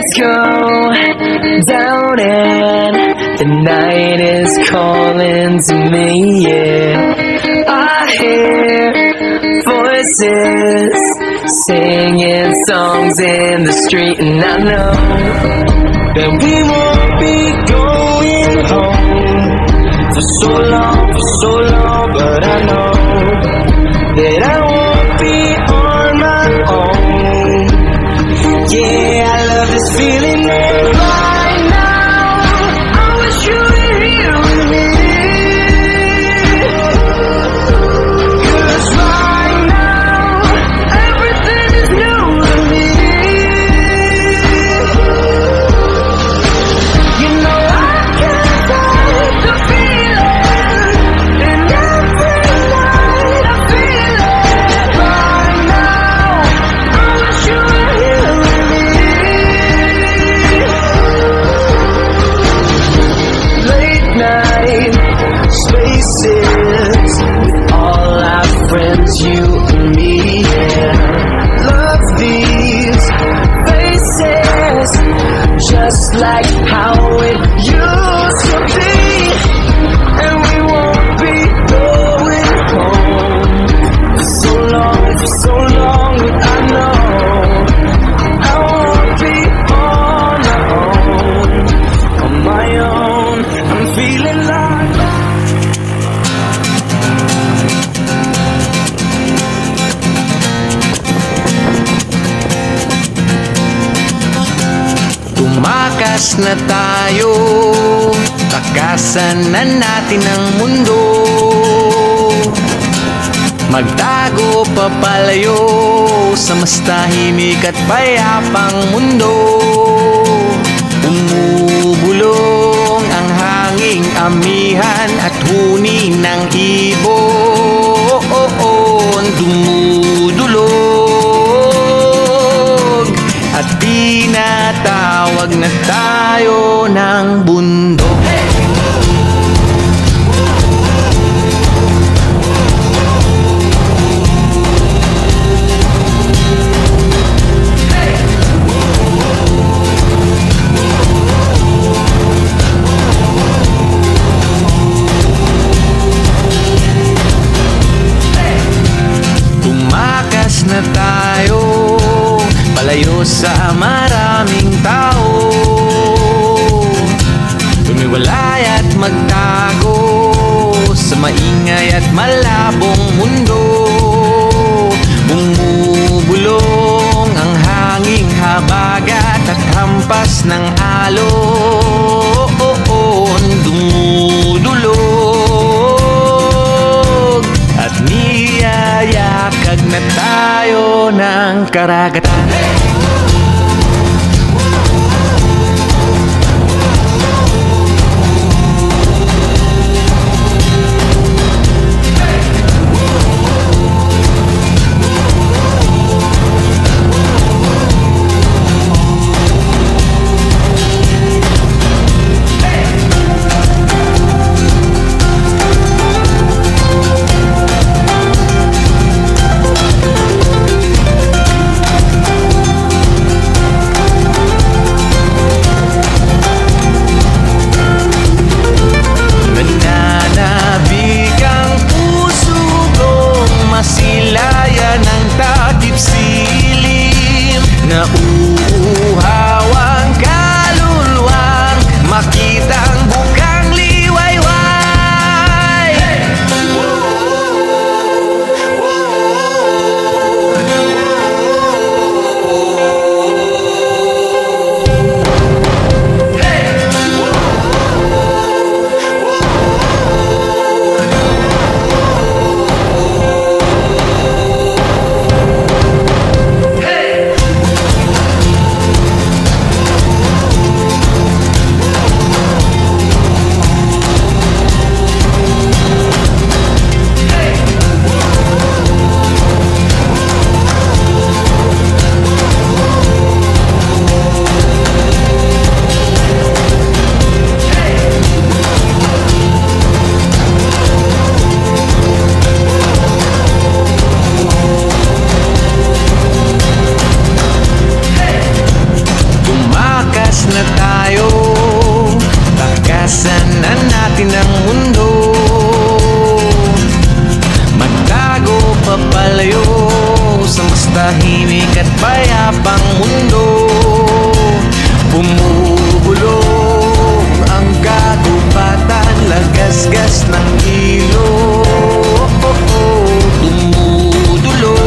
lights go down and the night is calling to me, yeah. I hear voices singing songs in the street, and I know that we won't be going home for so long, but I know that I won't be on my own. Yeah, I love this feeling right now. I wish you were here with me, 'cause right now everything is new to me. You know I can't fight the feeling, and every night I feel it. Right now I wish you were here with me. Late night spaces with all our friends, you and me, yeah. Love these faces just like how it used to be, and we won't be going home for so long, but I know I won't be on my own. I'm feeling like tumakas na tayo, takasan na natin ang mundo. Magtago papalayo sa mas tahimik at payapang mundo. Umubulong ang hanging amihan at huni ng ibon. Dumudulog at tinatawag na tayo ng bundok. Tumakas na tayo, palayo sa maraming tao. Lumiwalay at magtago sa maingay at malabong mundo. Bumubulong ang hanging habagat at hampas ng alon. Dumudulog at niyayakag na tayo ng karagatan. natin ang mundo. Magtago papalayo sa mas tahimik at payapang mundo. Bumubulong ang kagubatan, lagasgas ng ilog. Dumudulog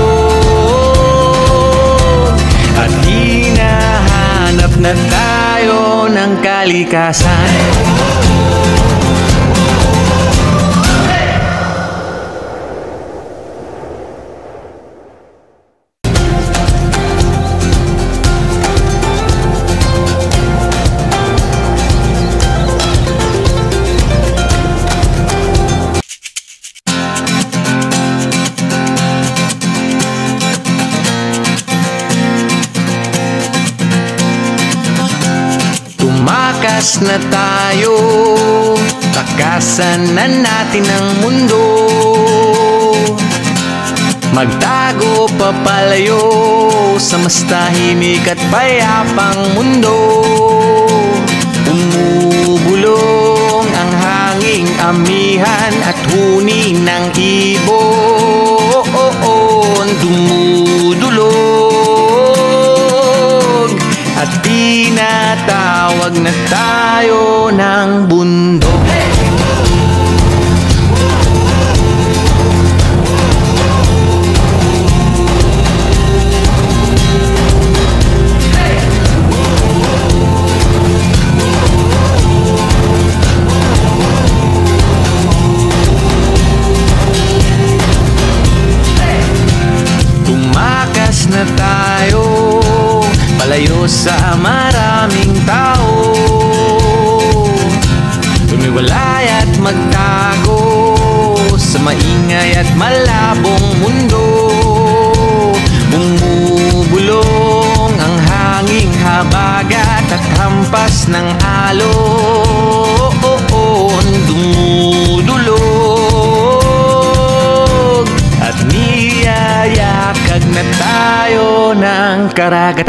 at hinahanap na tayo ng kalikasan. Tumakas na tayo, takasan na natin ang mundo. Magtago papalayo sa mas tahimik at payapang mundo. Umubulong ang hanging amihan at huni ng ibon. Dumudulog at tinatawag na tayo ng bundok. Tumakas na tayo, palayo sa maraming tao. Lumiwalay at magtago sa maingay at malabong mundo. Bumubulong ang hanging habagat at hampas ng alon. Dumudulog at niyayakag na tayo ng karagat.